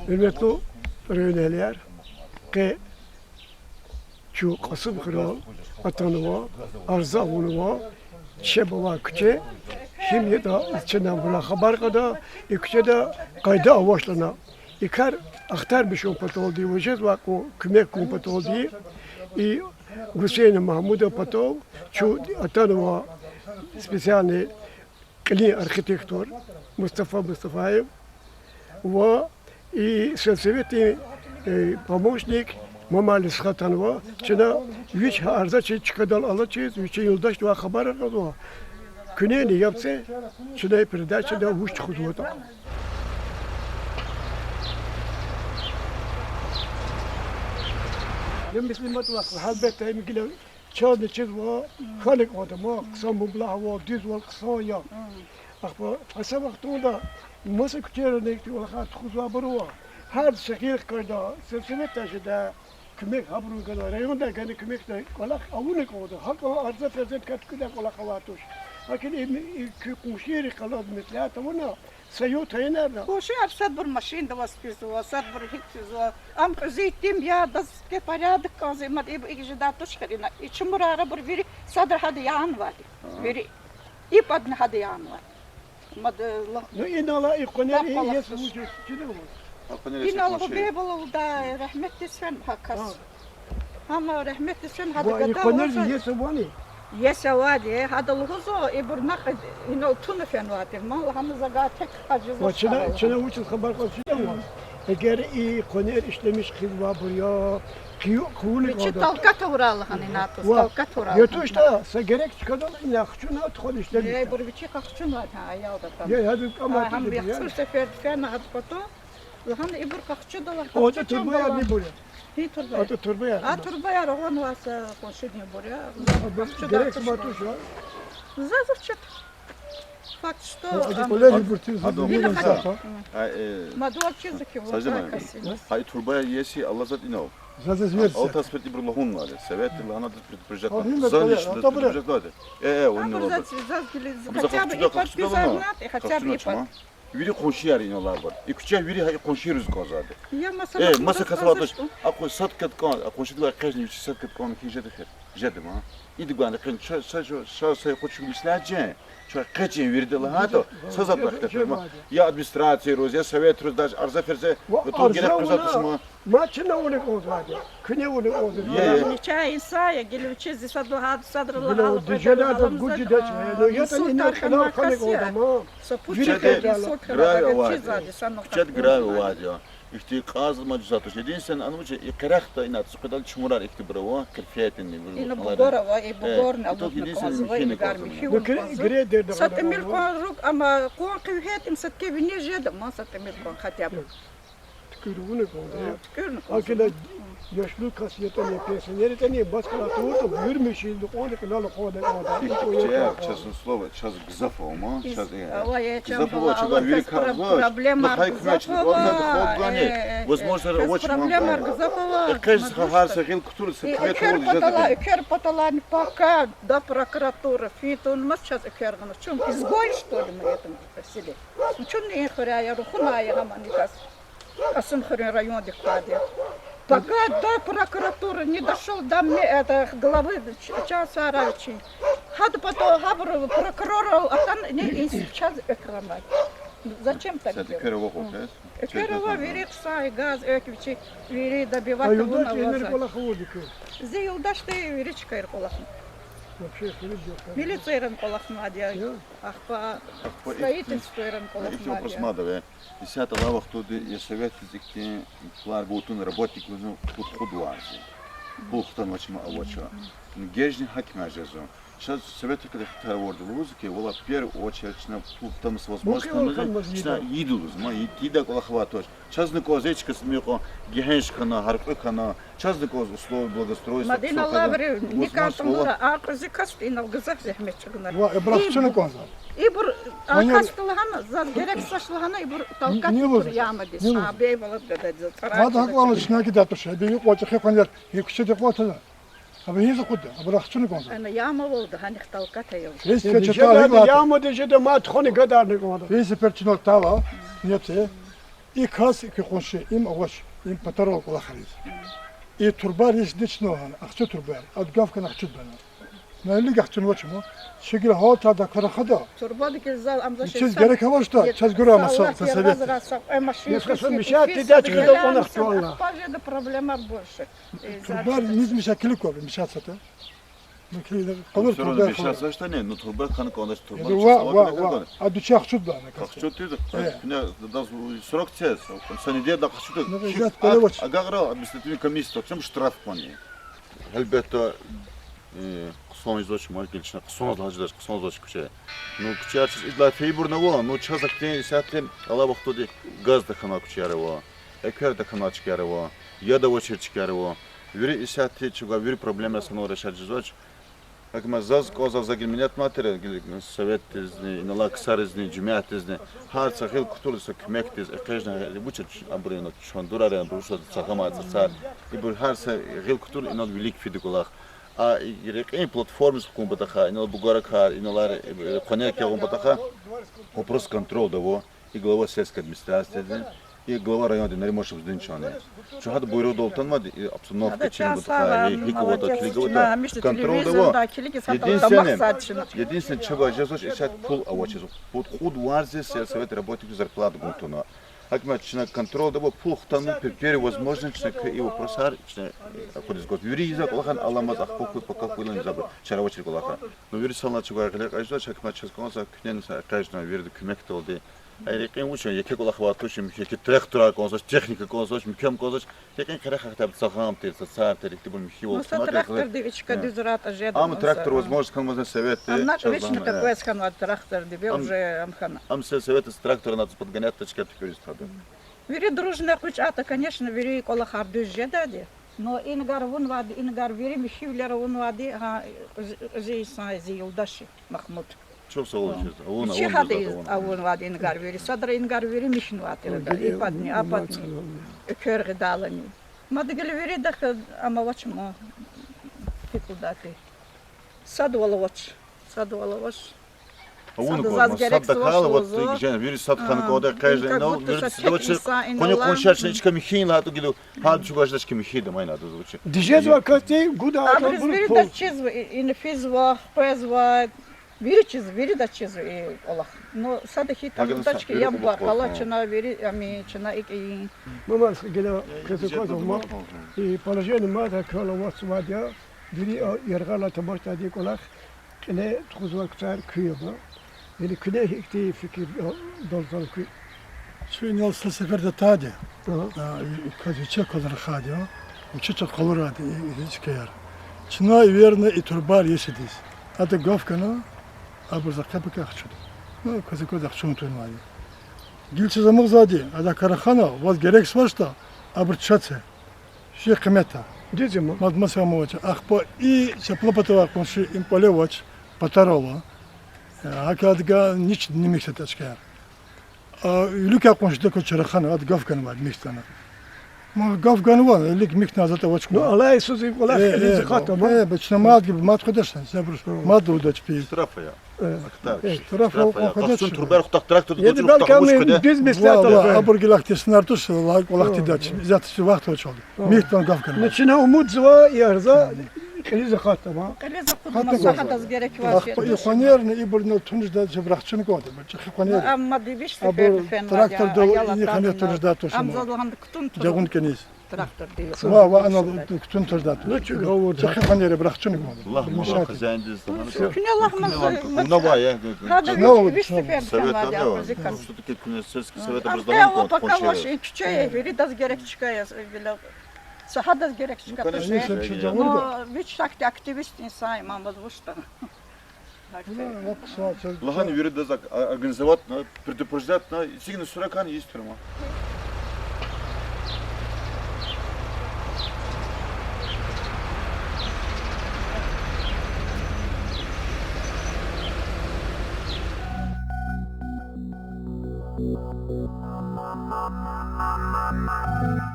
Hürmetli röyneler, ki şu Kasım Kral atanıva, arza avunuva, şebava küçe, şimdi de içinden buna haber kada, ikçe de kayda avaşlana. İkar aktar bir şey patı oldu, vücut var o kümek patı oldu. Hüseyin Mahmud'a patı, şu atanıva специальный архитектор Mustafa Mustafaev и сельсоветный помощник Мамали Схатанова, чина вич арза чикадал алачи, вич юлдаш ва хабар алва. Күнени yapsa, чина передача да уч худвота. Dem Müslüman var, halbette emgile çağda çizva, halik adama, kısam bula var, düz var, kısa ya. Akba, asa vaktunda masa küçüğe nekti ola hat kuzva barua. Her şekil kayda, sesime taşıda, kümek habru kadar, reyonda kendi kümek de kolak avunik oldu. Hakka arza ferzet katkıda kolak avatuş. Lakin kuşiri kalad mesela tamına sayot haynerda. Кушер, сад бур машин да воспитывала, сад бур хитвизла. Ам зейтим я да ке порядок казы, мад и жда тушхарина. И чумурара бур вери садр хады ян вали. Вери и под хады ян вали. Мад Ну инала иконери есть вujud çiğne İnal gubebul da rahmet etsin hakas. Ama rahmet etsin hadi Bu kadar. ikoner есть вani. Yesavadi hada luzo iburnak ino tunu fenvati. Mal hamı zaga tek hacız. Çine uçun haber kalçıda var. Eğer ikoner işlemiş kızva buraya, kuyulik Çi oldu. talkat uğralı hani natus talkat uğralı. Yetu işte, se gerek çıkadan inakçuna tıkol işlemiş. Ey bur biçi kakçun var ha ya da tam. Ya hadi ama Ham bir ya. sır sefer fena hat pato. Lan ibur kakçu da var. O da turbaya ne buraya? Hi turba. O da turbaya. A turba ya roğan vasa koşuyor buraya. Gerek matuş var. Zazıfçıt. Fakt что Kolay yürütüyoruz. Bile hadi. Хай Mador çizik var. хай турбая еси Allah zat inov. Zaten verse. Алта спрет ибр лахун ваде. Совет лахана тут предупреждать. Ахим Заниш это да, предупреждать ваде. Хотя бы и подписать, хотя бы и под. Viri konşu yer inolar var. İkçe viri hay konşu rüz kazadı. Я масса. Masa kasavamış. Ako sat kat kan, konşu da kaç ne sat kat kan ki jede xer. Jede ma. İdi bana kan şa say koçu mislace. Şu kaçın virdi la hato. Sazat bakta. Ya administrasiya roz ya sovet roz daş arza ferse to gerek kazatışma. Maçına onu oldu. Küne onu oldu. Нечая инсая, гелючи здесь садлахад садралахал. Bilo dijela da guci da. No ya da iner kana kale oldu ma. Çet gravi var ya. İşte kazılma cüzatı dediğin sen anımca ikrahta inat sıkıdal çumurar iktibra kırfiyetin ne И на Бугорова, и Бугорна, и Гарми, Gre derdi. Сатамир Конрук, ама Кон Кивхетим, Саткеви не жеда, ма Сатамир Кон хотя бы. Tükürüğünü oldu. Тükürün Akela yaşlı kasiyeten yapıyorsun. Nerede ne baskıla tuğdu büyürmüş şimdi onu kılalı koda İkçe çasın slova çaz gzafo ma çaz Гзафова, проблема Гзафова, проблема Гзафова. Кажется, хахар сахил кутур Экер потала пока до прокуратуры, фитон, мы сейчас экер, в чем изгой что ли мы этом селе? Ну что не хря, я рухуна, я гаманикас. Асымхрин район декаде. Пока до прокуратуры не дошел до главы часа раньше. Хад потом габру прокурора, а там не сейчас экранать. Зачем так делать? Экерова верит сай газ, эквичи вери добивать его на глаза. Зеюдаш ты веричка ирколахна. Милиция ирколахна, ах по строительству ирколахна. Десятый лавах тут я советую, что клар будут работать, ну тут худуази. Бухтан очень авоча. Гежни хакмажезу. Сейчас советую, когда второй лузки, вола в первую очередь на там с возможностью, на еду, ма еда колохватош. Сейчас на козечка смеха, гехеншка на харпыка на, сейчас на коз условия благоустройства. Мадина лаври никак там было, а козикас и на глазах захмечегнар. Бırakçını konza. İbur akastılığına, zat gerek saçlığına ibur talkat tur yağmadı. Şabey balık dedi. Hadi haklı şuna gidiyor. Bir yok olacak hep onlar yüksek yapıyorlar. Abi hiç okudu. Bırakçını konza. Ana yağma oldu hani talkat ayol. Hiç kaçırdı. Yağmadı işte mat khoni kadar ne konza. Hiç perçinol tava. Niyeti. И каз и конши им аваш им патаро колахарис. И турбар есть дичнохан, ахчу турбар. Адгавкан ахчу бана. Наили ахчун вачмо. Şekil hata da karahada. Turbadı ki zal amza şey. Çiz gerek var da çiz göre ama sağ совет. Несколько мешать, ты дать, когда он актуально. Пожалуйста, проблема больше. Турбар ниz müşakili kobi müşat sata. Mükili kalır Sonra turbar. bir şey yazsa ne? No turbar kanı konuş turbar. Va. Adu çakçut bana. Kakçu tüydü. Ne da срок цес. Sanide da kakçu tüydü. Ne güzel böyle baş. Agagro административный комиссия, чем штраф konuyor. Elbette son izloç mu gelişine son izloç son izloç küçe. Ну küçe idla feyburna var. Ну çazak diye zaten Allah vakti de gaz da kana küçe var. Ekber de kana çıkar var. Ya da очередь çıkar var. Veri isati çıga veri problemler sana решать izloç. Акма заз коза загимнят матери, совет изни, инала ксар изни, джумят изни, харца хил кутулиса кмектиз, экежна бучач абрино чондурара бушат цагама цар. И бур харца хил кутул инал велик фидикулах. А ирекин платформы с кумбатаха, инал бугарака, иналар конек я кумбатаха. Вопрос контроль того и глава сельской администрации. И глава района Наримошев Сдынчане. Что хат буйру долтанмады и обстановка чем вот хиковато килиговато контроль того. Единственное чего я зож ищать пул авочез. Вот худ варзис совет работников зарплату гунтуна. Акмет чина контроль того пул хтану первый возможность и вопросар чина ходит год. Юрий язык лахан аламаз ахпоку пока кулан забыл. Чаравочер лахан. Но юрий сална чего я говорю, ажда чакмет час конца кнен каждый верит кумек толды. Ayriqin uchun yakka qo'laqvat uchun yakka traktor konsoch texnika konsoch mükemmel konsoch yakın kara hakta sağam tersa sar terikti bu mükhi oldu. Трактор девичка дизрат ажет. Ам трактор возможность кому совет. Она вечно такой сканват трактор дебе уже амхана. Ам все совет с трактора надо подгонять точка такой стады. Вери дружно хуч ата, конечно, вери колахар дюже дади. Но ингар вон вади, ингар вери михивлер вон вади, ха зейсан зейлдаши Махмуд. Çok sağ olun. Чи хады авон вади ингар вери, садра ингар вери мишн вати, ипадни, ападни, körge dalani. Мадгел вери дах амавачмо. Фикудати. Садваловач. Он саддакал вот где вирус садхан кода каждый но вирус дочь коня кончачныйичка михин лату гилу хал чугаждачки михида майна до звучит. Дижез var kötü, guda Абрис вери да чизва, инфизва, пезва, вери да чизва и Аллах. Но садахи там дачки ямба, калачна вери, ами чна и Mama gele kızıkaz olma. Palajen mada kala vasmadia. Biri yargala tamarta diye kolak. Kine tuzak kıtar kıyıba. Yani kine hikti fikir dolzal kıy. Şu yalsa seferde tadı. Kazi çek olur hadi. Uçucu kalır hadi hiç kayar. Çına verine iturbar yeşidiz. Hadi gafkana abur zakapı kahçud. Kazi kodak şuntun var. Gilçe zamık zadi. Ada karahana vaz gereks varsa abur çatse. Şey kıymeta. Dizim mi? Madmasa mavaç. Akpa i çaplapatava konuşu impolevaç patarova. Hakadga niç nimikset açkar. Ülke konuştu koçarahana ad gafkan var miktana. Ma gafkan var. Ülke miktana zaten vaç No Allah sözü kolak kilizi katama. Beçna mad gibi mad kodaşsan. Zabrus mad udaç pi. Штрафа я. Штрафа kodaş. Костюм турбар хутак трактор Yedi belki düz mislat. Abur gilaktis nartus olak daç. Zaten vaxt vaç oldu. Miktan gafkan. Neçine umut zva yarza kilizi katama. Kaleza kuduma sahadas gerek var. Iqoner ne iburna tunjda cebraxçın kodu. Iqoner. Amma divişti Abur traktör do iqoner tunjda toşun. Amzalan kutun Jagun kenis. traktör diyor. Va ana kutun tunjda. Ne çünkü o Iqoner braxçın kodu. Allah Allah kazandı zaman. Künye Allah Ну давай я. Hadi No, divişti ben Совет kanadi отдал. amzikan. Что такое сельский совет Я образования? пока ваши küçüğe veri das gerek çıkaya bile sahadas gerek çıkıyor. Но ведь так активист инсан мамаз вушта. Лаган верит да организовать, предупреждать, сигнал суракан есть фирма. Thank you.